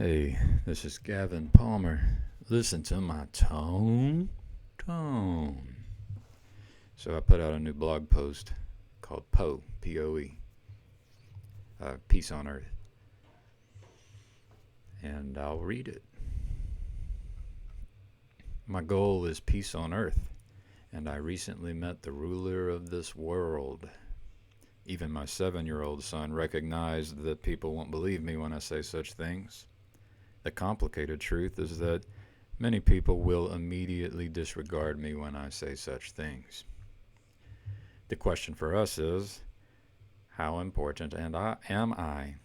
Hey, this is Gavin Palmer. Listen to my tone. So I put out a new blog post called POE, P-O-E, Peace on Earth. And I'll read it. My goal is peace on earth, and I recently met the ruler of this world. Even my 7-year-old son recognized that people won't believe me when I say such things. The complicated truth is that many people will immediately disregard me when I say such things. The question for us is, how important am I?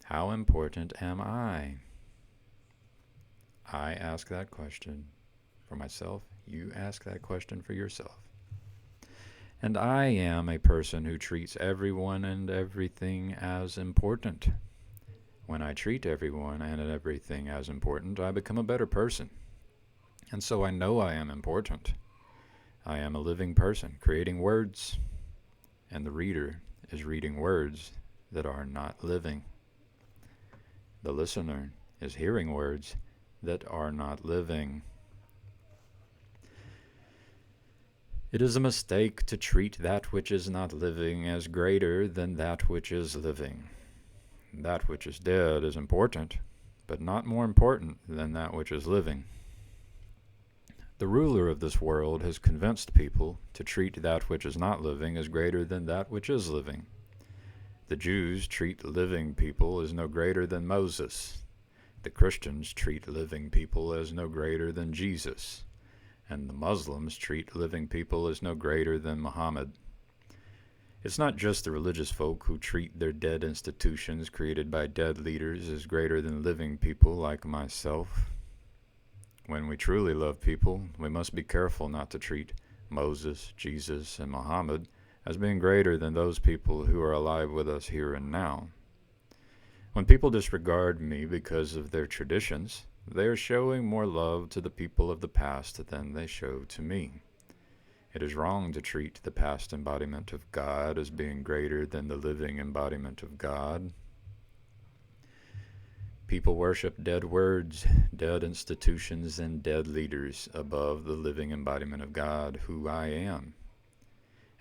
How important am I? I ask that question for myself. You ask that question for yourself. And I am a person who treats everyone and everything as important. When I treat everyone and everything as important, I become a better person. And so I know I am important. I am a living person, creating words, and the reader is reading words that are not living. The listener is hearing words that are not living. It is a mistake to treat that which is not living as greater than that which is living. That which is dead is important, but not more important than that which is living. The ruler of this world has convinced people to treat that which is not living as greater than that which is living. The Jews treat living people as no greater than Moses. The Christians treat living people as no greater than Jesus. And the Muslims treat living people as no greater than Muhammad. It's not just the religious folk who treat their dead institutions created by dead leaders as greater than living people like myself. When we truly love people, we must be careful not to treat Moses, Jesus, and Muhammad as being greater than those people who are alive with us here and now. When people disregard me because of their traditions, they are showing more love to the people of the past than they show to me. It is wrong to treat the past embodiment of God as being greater than the living embodiment of God. People worship dead words, dead institutions, and dead leaders above the living embodiment of God, who I am.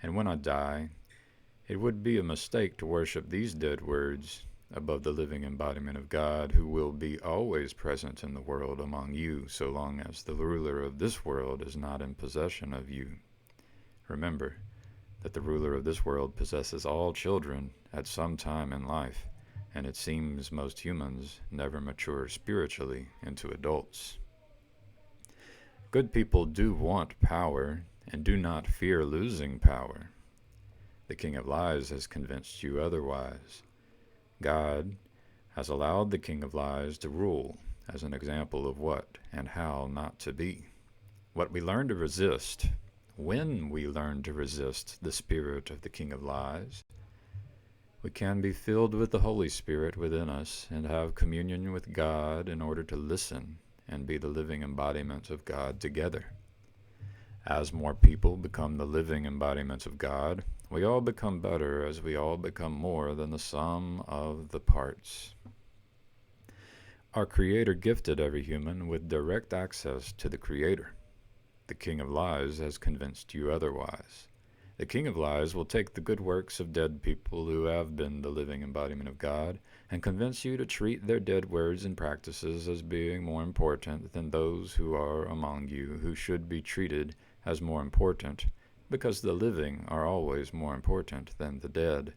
And when I die, it would be a mistake to worship these dead words above the living embodiment of God, who will be always present in the world among you, so long as the ruler of this world is not in possession of you. Remember that the ruler of this world possesses all children at some time in life, and it seems most humans never mature spiritually into adults. Good people do want power and do not fear losing power. The King of Lies has convinced you otherwise. God has allowed the King of Lies to rule as an example of what and how not to be. What we learn to resist, when we learn to resist the spirit of the King of Lies, we can be filled with the Holy Spirit within us and have communion with God in order to listen and be the living embodiment of God together. As more people become the living embodiments of God, we all become better as we all become more than the sum of the parts. Our Creator gifted every human with direct access to the Creator. The King of Lies has convinced you otherwise. The King of Lies will take the good works of dead people who have been the living embodiment of God and convince you to treat their dead words and practices as being more important than those who are among you who should be treated as more important, because the living are always more important than the dead.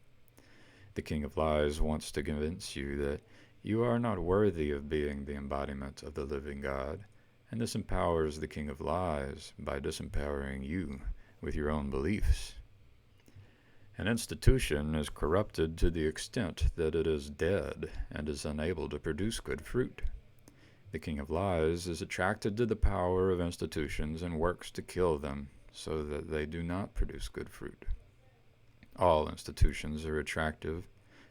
The King of Lies wants to convince you that you are not worthy of being the embodiment of the living God, and this empowers the King of Lies by disempowering you with your own beliefs. An institution is corrupted to the extent that it is dead and is unable to produce good fruit. The King of Lies is attracted to the power of institutions and works to kill them so that they do not produce good fruit. All institutions are attractive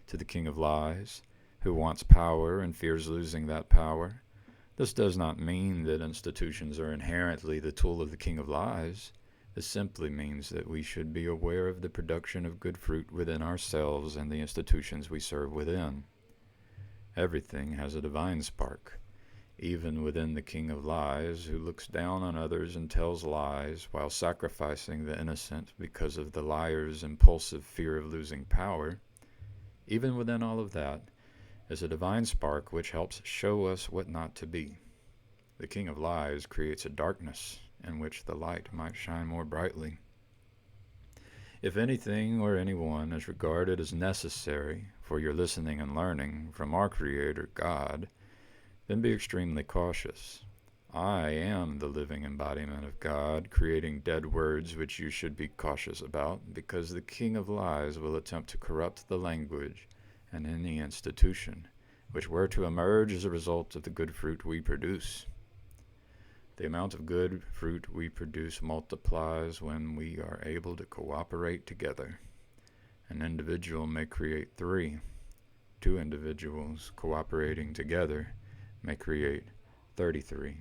to the King of Lies, who wants power and fears losing that power. This does not mean that institutions are inherently the tool of the King of Lies. This simply means that we should be aware of the production of good fruit within ourselves and the institutions we serve within. Everything has a divine spark, even within the king of lies, who looks down on others and tells lies while sacrificing the innocent because of the liar's impulsive fear of losing power. Even within all of that is a divine spark which helps show us what not to be. The king of lies creates a darkness in which the light might shine more brightly. If anything or anyone is regarded as necessary for your listening and learning from our Creator, God, then be extremely cautious. I am the living embodiment of God, creating dead words which you should be cautious about, because the king of lies will attempt to corrupt the language and any institution which were to emerge as a result of the good fruit we produce. The amount of good fruit we produce multiplies when we are able to cooperate together. An individual may create 3. 2 individuals cooperating together may create 33.